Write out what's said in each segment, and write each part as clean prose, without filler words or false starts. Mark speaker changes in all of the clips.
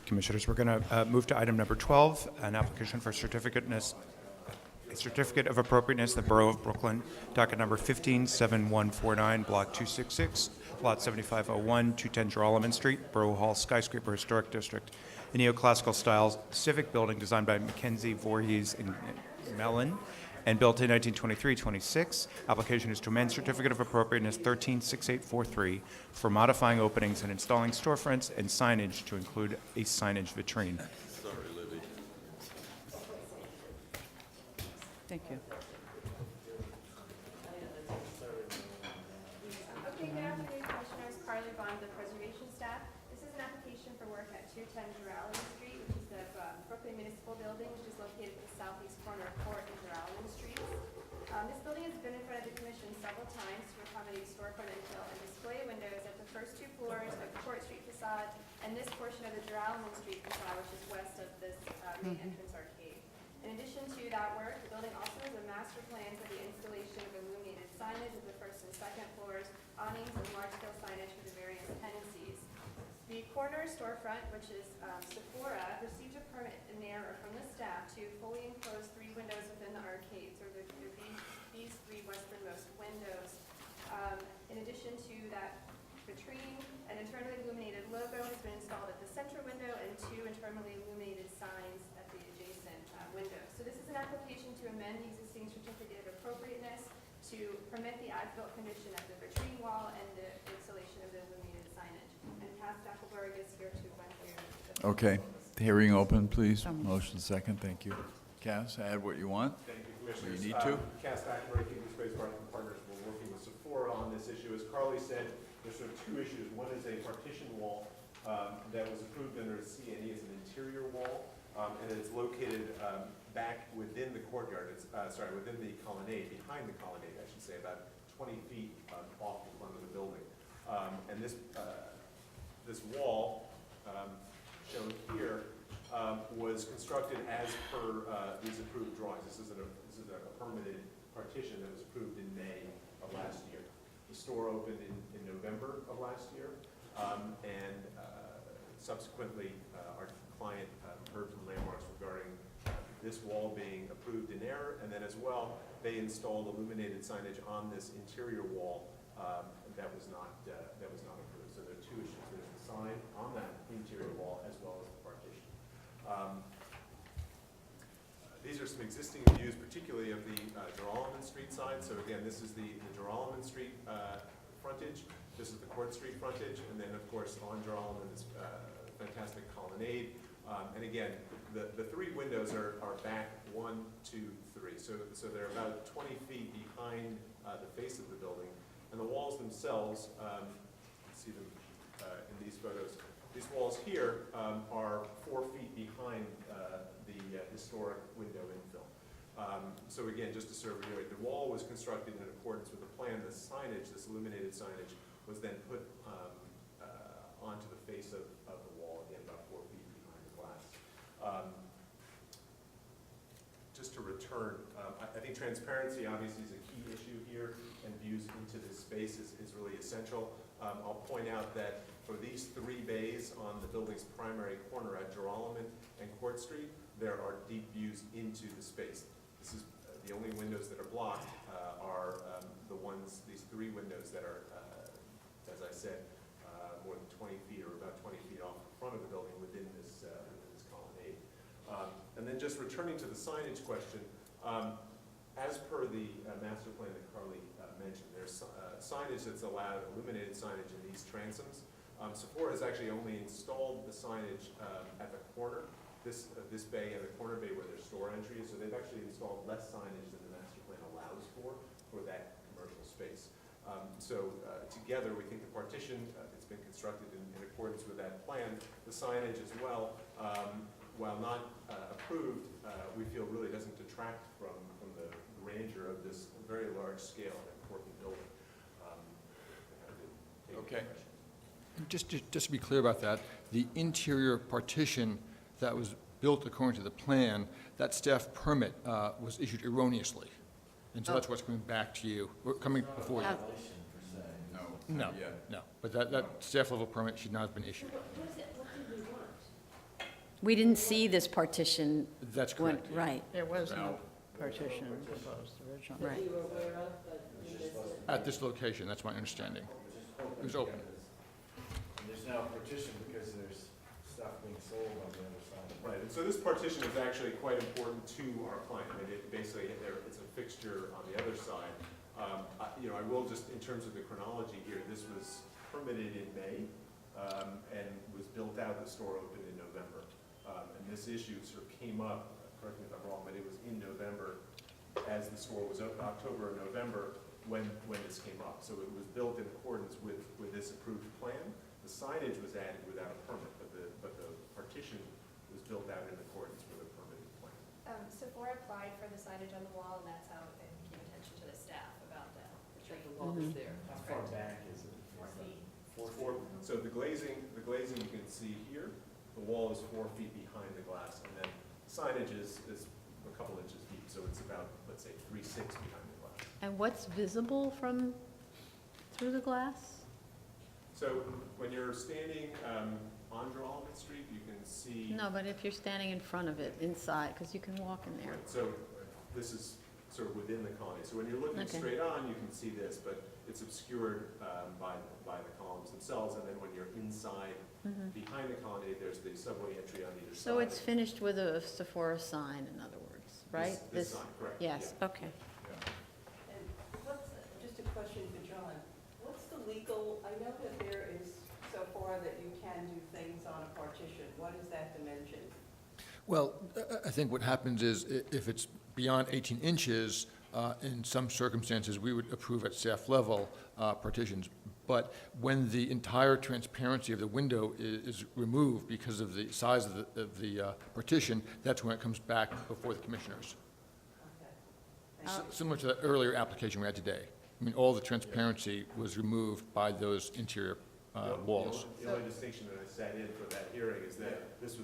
Speaker 1: Commissioners, we're going to move to item number 12, an application for a certificate of appropriateness, the Borough of Brooklyn, docket number 157149, block 266, lot 7501, 210 Joralemon Street, Borough Hall Skyscraper Historic District, a neoclassical style civic building designed by Mackenzie Voorhees and Mellon and built in 1923-26. Application is to amend certificate of appropriateness 136843 for modifying openings and installing storefronts and signage to include a signage vitrine.
Speaker 2: Sorry, Libby.
Speaker 3: Thank you.
Speaker 4: Okay, good afternoon, Commissioners. Carly Bond, the preservation staff. This is an application for work at 210 Joralemon Street, which is the Brooklyn Municipal Building, which is located at the southeast corner of Court and Joralemon Streets. This building has been in front of the Commission several times to accommodate storefront infill and display windows at the first two floors of the Court Street facade and this portion of the Joralemon Street facade, which is west of this main entrance arcade. In addition to that work, the building also has a master plan for the installation of illuminated signage at the first and second floors, awnings, and large-scale signage for the various tenancies. The corner storefront, which is Sephora, received a permit in there or from the staff to fully enclose 3 windows within the arcades, or these 3 westernmost windows. In addition to that vitrine, an internally illuminated logo has been installed at the center window and 2 internally illuminated signs at the adjacent windows. So this is an application to amend the existing certificate of appropriateness to permit the as-built condition of the vitrine wall and the installation of the illuminated signage. And Cass Stackelberg is here to run through the
Speaker 2: Okay, hearing open, please. Motion second, thank you. Cass, add what you want.
Speaker 5: Thank you, Commissioners.
Speaker 2: You need to.
Speaker 5: Cass Stackelberg, Kingsley Space Partners, we're working with Sephora on this issue. As Carly said, there's sort of 2 issues. One is a partition wall that was approved under C&E as an interior wall, and it's located back within the courtyard. It's, within the colonnade, behind the colonnade, I should say, about 20 feet off the front of the building. And this wall, shown here, was constructed as per these approved drawings. This is a permitted partition that was approved in May of last year. The store opened in November of last year, and subsequently our client heard from landmarks regarding this wall being approved in error, and then as well they installed illuminated signage on this interior wall that was not approved. So there are 2 issues. There's the sign on that interior wall as well as the partition. These are some existing views, particularly of the Joralemon Street side. So again, this is the Joralemon Street frontage. This is the Court Street frontage, and then of course on Joralemon is fantastic colonnade. And again, the 3 windows are back 1, 2, 3. So they're about 20 feet behind the face of the building, and the walls themselves, you can see them in these photos. These walls here are 4 feet behind the historic window infill. So again, just to sort of reiterate, the wall was constructed in accordance with the plan. The signage, this illuminated signage, was then put onto the face of the wall, again, about 4 feet behind the glass. Just to return, I think transparency obviously is a key issue here, and views into this space is really essential. I'll point out that for these 3 bays on the building's primary corner at Joralemon and Court Street, there are deep views into the space. This is the only windows that are blocked are these 3 windows that are, as I said, more than 20 feet or about 20 feet off the front of the building within this colonnade. And then just returning to the signage question, as per the master plan that Carly mentioned, there's signage that's allowed, illuminated signage in these transoms. Sephora has actually only installed the signage at the corner, this bay and the corner bay where their store entry is, so they've actually installed less signage than the master plan allows for that commercial space. So together, we think the partition, it's been constructed in accordance with that plan. The signage as well, while not approved, we feel really doesn't detract from the grandeur of this very large scale and important building.
Speaker 2: Okay.
Speaker 6: Just to be clear about that, the interior partition that was built according to the plan, that staff permit was issued erroneously. And so that's what's coming back to you, or coming before you. No,
Speaker 2: not yet.
Speaker 6: no. But that staff level permit should not have been issued.
Speaker 7: What did we want? We didn't see this partition.
Speaker 6: That's
Speaker 7: when-
Speaker 6: correct.
Speaker 7: Right,
Speaker 3: There was no partition proposed originally.
Speaker 7: right.
Speaker 6: At this location, that's my understanding. It was open.
Speaker 2: There's now a partition because there's stuff being sold on the other side.
Speaker 5: Right, and so this partition is actually quite important to our client. I mean, it basically, it's a fixture on the other side. You know, I will just, in terms of the chronology here, this was permitted in May, and was built out, the store opened in November. And this issue sort of came up, correct me if I'm wrong, but it was in November, as the store was open, October or November, when this came up. So it was built in accordance with this approved plan. The signage was added without a permit, but the partition was built out in accordance with a permitted plan.
Speaker 4: Sephora applied for the signage on the wall, and that's how it became attention to the staff about the tree.
Speaker 3: wall was there.
Speaker 2: How far back is it?
Speaker 4: 4 feet.
Speaker 5: 4 feet. So the glazing you can see here, the wall is 4 feet behind the glass, and then signage is a couple inches deep, so it's about, let's say, 3/6 behind the glass.
Speaker 7: And what's visible from, through the glass?
Speaker 5: So when you're standing on Joralemon Street, you can see.
Speaker 7: No, but if you're standing in front of it, inside, because you can walk in there.
Speaker 5: So this is sort of within the colonnade. So when you're looking
Speaker 7: Okay.
Speaker 5: straight on, you can see this, but it's obscured by the columns themselves. And then when you're inside, behind the colonnade, there's the subway entry on either side.
Speaker 7: So it's finished with a Sephora sign, in other words, right?
Speaker 5: This sign, correct.
Speaker 7: Yes,
Speaker 5: yeah.
Speaker 7: okay.
Speaker 8: And what's, just a question for John, what's the legal, I know that there is so far that you can do things on a partition, what is that dimension?
Speaker 6: Well, I think what happens is, if it's beyond 18 inches, in some circumstances, we would approve at staff level partitions. But when the entire transparency of the window is removed because of the size of the partition, that's when it comes back before the commissioners.
Speaker 8: Okay.
Speaker 6: Similar to that earlier application we had today. I mean, all the transparency was removed by those interior walls.
Speaker 5: The only distinction that I sat in for that hearing is that this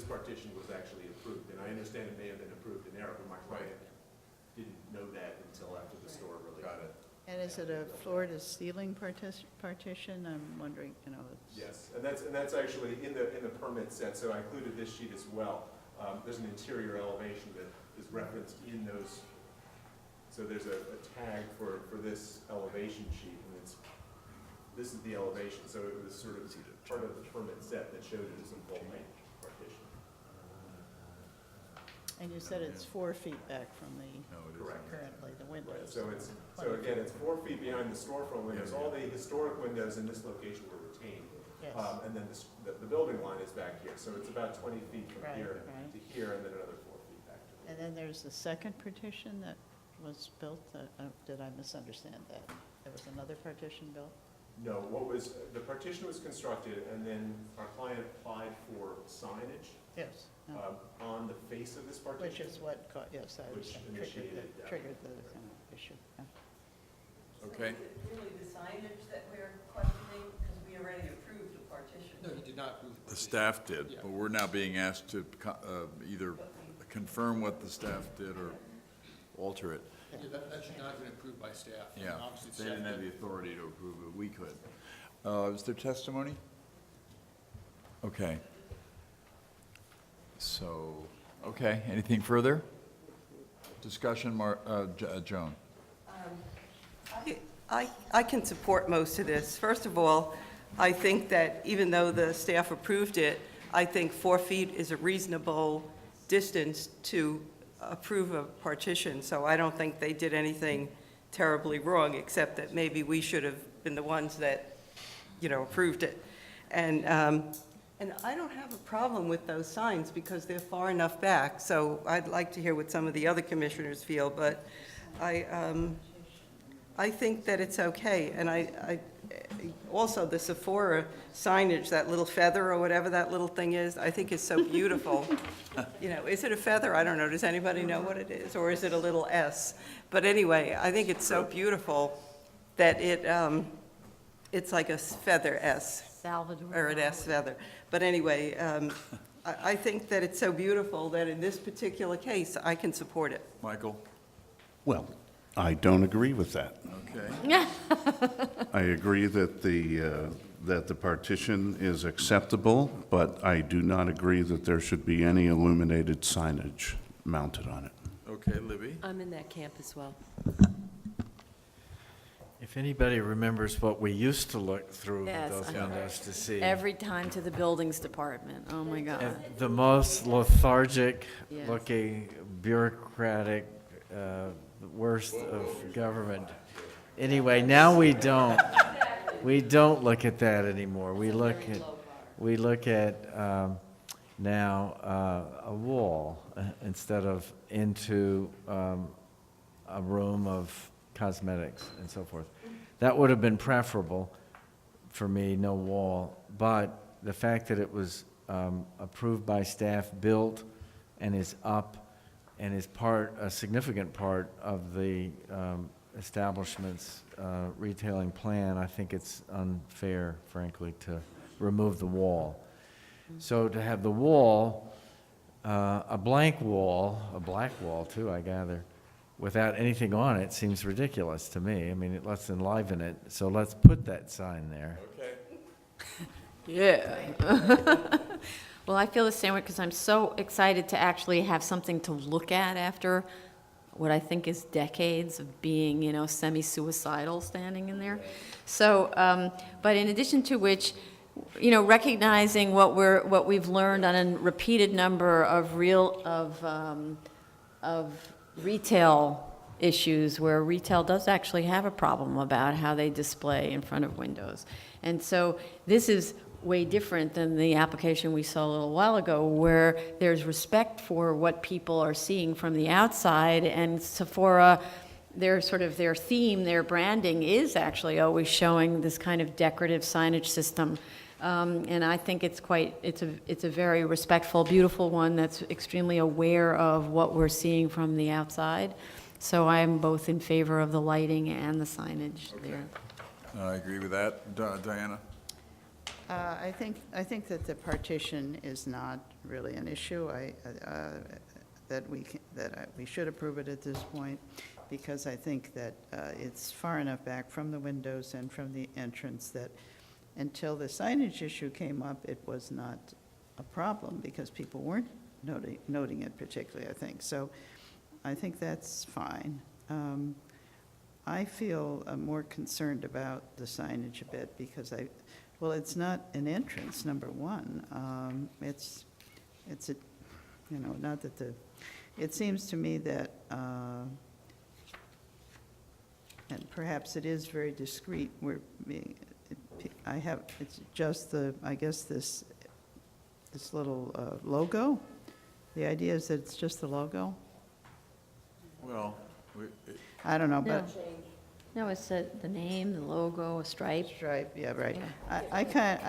Speaker 5: partition was actually approved. And I understand it may have been approved in error, but my client didn't know that until after the store released.
Speaker 2: Got it.
Speaker 3: And is it a floor-to-ceiling partition? I'm wondering, you know, it's...
Speaker 5: Yes, and that's actually in the permit set, so I included this sheet as well. There's an interior elevation that is referenced in those, so there's a tag for this elevation sheet, and this is the elevation, so it was sort of part of the permit set that showed it as a full height partition.
Speaker 3: And you said it's 4 feet back from the,
Speaker 2: No, it
Speaker 5: Correct.
Speaker 2: isn't.
Speaker 3: currently, the windows.
Speaker 5: So again, it's 4 feet behind the storefront windows. All the historic windows in this location were retained.
Speaker 3: Yes.
Speaker 5: And then the building line is back here, so it's about 20 feet from
Speaker 3: Right,
Speaker 5: here
Speaker 3: right.
Speaker 5: to here, and then another 4 feet back to
Speaker 3: And then there's the second partition that was built, did I misunderstand that? There was another partition built?
Speaker 5: No, the partition was constructed, and then our client applied for signage
Speaker 3: Yes. No.
Speaker 5: on the face of this partition.
Speaker 3: Which is what, yes, I
Speaker 5: Which
Speaker 3: understand,
Speaker 5: initiated, yeah.
Speaker 3: triggered the issue. Yeah.
Speaker 2: Okay.
Speaker 8: So is it really the signage that we're questioning, because we already approved the partition?
Speaker 6: No, you did not approve
Speaker 2: The staff did,
Speaker 6: Yeah.
Speaker 2: but we're now being asked to either confirm what the staff did or alter it.
Speaker 6: Yeah, that should not have been approved by staff.
Speaker 2: Yeah,
Speaker 6: Obviously,
Speaker 2: they
Speaker 6: staff
Speaker 2: didn't have the
Speaker 6: did.
Speaker 2: authority to approve it, we could. Is there testimony? Okay. So, okay, anything further? Discussion, Joan?
Speaker 8: I can support most of this. First of all, I think that even though the staff approved it, I think 4 feet is a reasonable distance to approve a partition, so I don't think they did anything terribly wrong, except that maybe we should have been the ones that, you know, approved it. And I don't have a problem with those signs because they're far enough back, so I'd like to hear what some of the other commissioners feel, but I think that it's okay. And I also, the Sephora signage, that little feather or whatever that little thing is, I think is so beautiful. You know, is it a feather? I don't know. Does anybody know what it is? Or is it a little S? But anyway, I think it's so beautiful that it's like a feather S,
Speaker 7: Salvador.
Speaker 8: or an S feather. But anyway, I think that it's so beautiful that in this particular case, I can support it.
Speaker 2: Michael?
Speaker 9: Well, I don't agree with that.
Speaker 2: Okay.
Speaker 9: I agree that the that the partition is acceptable, but I do not agree that there should be any illuminated signage mounted on it.
Speaker 2: Okay, Libby?
Speaker 10: I'm in that camp as well.
Speaker 11: If anybody remembers what we used to look through
Speaker 10: Yes,
Speaker 11: those
Speaker 10: I know.
Speaker 11: windows to see.
Speaker 10: Every time to the buildings department, oh my God.
Speaker 11: And the most lethargic
Speaker 10: Yes.
Speaker 11: looking bureaucratic, worst of government. Anyway, now we don't. We don't look at that anymore. We look at now a wall instead of into a room of cosmetics and so forth. That would have been preferable for me, no wall. But the fact that it was approved by staff, built, and is up, and is a significant part of the establishment's retailing plan, I think it's unfair, frankly, to remove the wall. So to have the wall, a blank wall, a black wall too, I gather, without anything on it seems ridiculous to me. I mean, let's enliven it, so let's put that sign there.
Speaker 10: Yeah. Well, I feel the same way because I'm so excited to actually have something to look at after what I think is decades of being, semi-suicidal standing in there. So, but in addition to which, recognizing what we've learned on a repeated number of retail issues where retail does actually have a problem about how they display in front of windows. And so this is way different than the application we saw a little while ago, where there's respect for what people are seeing from the outside, and Sephora, their theme, their branding is actually always showing this kind of decorative signage system. And I think it's a very respectful, beautiful one that's extremely aware of what we're seeing from the outside. So I'm both in favor of the lighting and the signage there.
Speaker 2: I agree with that. Diana?
Speaker 3: I think that the partition is not really an issue. That we should approve it at this point, because I think that it's far enough back from the windows and from the entrance that until the signage issue came up, it was not a problem because people weren't noting it particularly, I think. So I think that's fine. I feel more concerned about the signage a bit because it's not an entrance, number one. It's not that it seems to me that, and perhaps it is very discreet, it's just this little logo. The idea is that it's just the logo?
Speaker 2: Well,
Speaker 3: I don't know, but.
Speaker 7: No, it's the name, the logo, a stripe.
Speaker 3: Stripe, yeah, right.
Speaker 7: Yeah.
Speaker 3: I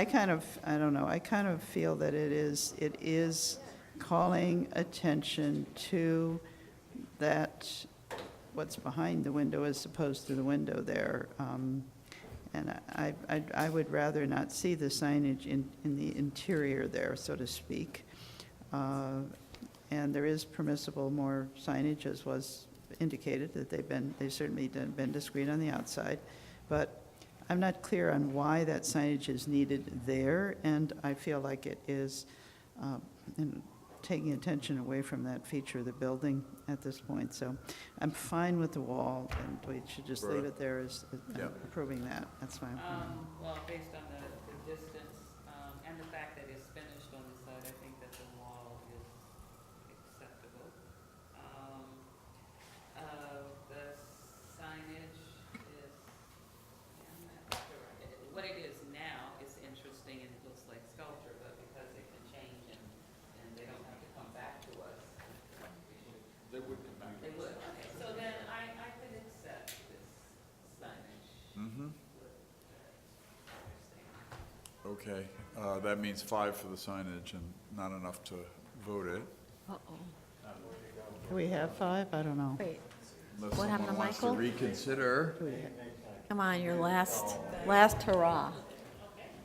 Speaker 3: kind of feel that it is calling attention to that, what's behind the window as opposed to the window there. And I would rather not see the signage in the interior there, so to speak. And there is permissible more signage, as was indicated, that they've certainly been discreet on the outside. But I'm not clear on why that signage is needed there, and I feel like it is taking attention away from that feature of the building at this point. So I'm fine with the wall, and we should just leave it there as
Speaker 2: Yeah.
Speaker 3: approving that. That's fine.
Speaker 12: Well, based on the distance and the fact that it's finished on the side, I think that the wall is acceptable. The signage is, I'm not sure. What it is now is interesting and it looks like sculpture, but because it can change and they don't have to come back to us.
Speaker 2: They would come back.
Speaker 12: They would, okay, so then I could accept this signage.
Speaker 2: Mm-hmm. Okay, that means 5 for the signage and not enough to vote it.
Speaker 7: Uh-oh.
Speaker 3: Do we have 5? I don't know.
Speaker 7: Wait,
Speaker 2: Unless
Speaker 7: What happened to
Speaker 2: someone wants to
Speaker 7: Michael?
Speaker 2: reconsider.
Speaker 10: Come on, your last hurrah.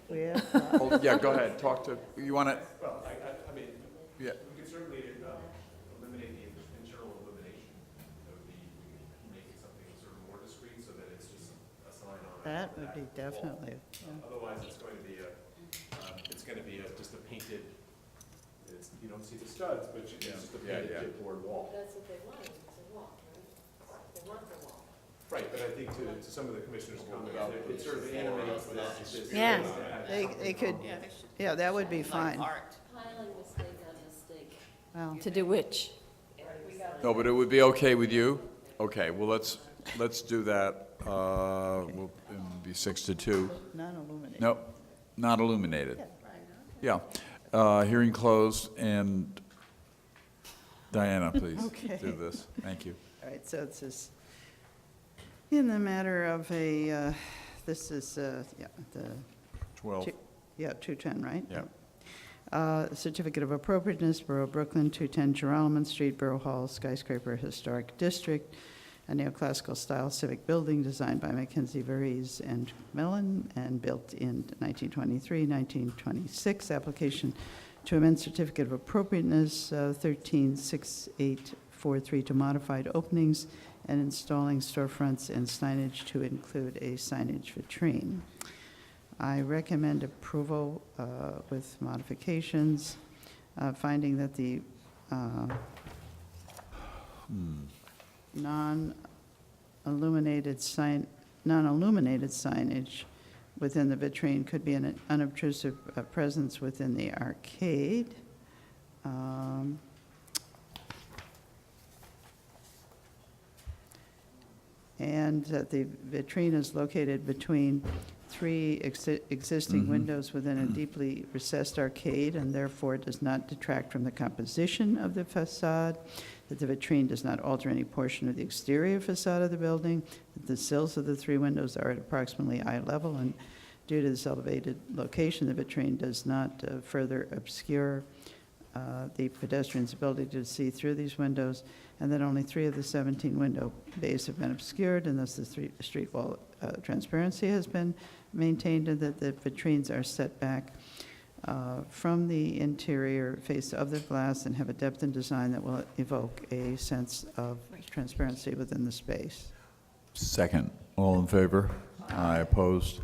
Speaker 3: We have
Speaker 2: Oh, yeah, go ahead, you want to,
Speaker 5: Well, I mean,
Speaker 2: yeah,
Speaker 5: we could certainly eliminate the internal illumination. That would be, we could make it something sort of more discreet so that it's just a sign on
Speaker 3: That would be definitely, yeah.
Speaker 5: Otherwise, it's going to be just a painted, you don't see the studs, but it's just a painted chipboard wall.
Speaker 7: That's what they want, it's a wall, right? They want the wall.
Speaker 5: Right, but I think to some of the commissioners' comments, it sort of animates this.
Speaker 10: Yeah.
Speaker 3: They could, yeah, that would be fine.
Speaker 7: Piling mistake on mistake.
Speaker 3: Well,
Speaker 10: To do which?
Speaker 2: No, but it would be okay with you? Okay, well, let's do that. It'll be 6-2.
Speaker 3: non-illuminated.
Speaker 2: Nope, not illuminated. Yeah. Hearing closed, and Diana, please
Speaker 3: Okay.
Speaker 2: do this. Thank you.
Speaker 3: All right, so it says, in the matter of a, this is, yeah, the
Speaker 2: 12.
Speaker 3: Yeah, 210, right?
Speaker 2: Yeah.
Speaker 3: Certificate of Appropriateness, Borough of Brooklyn, 210 Joralemon Street, Borough Hall, Skyscraper Historic District, a neoclassical style civic building designed by Mackenzie Verrees and Mellon and built in 1923, 1926. Application to amend Certificate of Appropriateness, 136843, to modified openings and installing storefronts and signage to include a signage vitrine. I recommend approval with modifications, finding that the non-illuminated signage within the vitrine could be an unobtrusive presence within the arcade. And that the vitrine is located between three existing windows within a deeply recessed arcade and therefore does not detract from the composition of the facade, that the vitrine does not alter any portion of the exterior facade of the building, that the sills of the three windows are at approximately eye level, and due to this elevated location, the vitrine does not further obscure the pedestrian's ability to see through these windows, and that only 3 of the 17 window bays have been obscured, and thus the street wall transparency has been maintained, and that the vitrines are set back from the interior face of the glass and have a depth and design that will evoke a sense of transparency within the space.
Speaker 2: Second. All in favor? Aye. Opposed?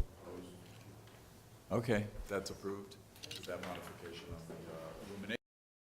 Speaker 2: Okay, that's approved. With that modification on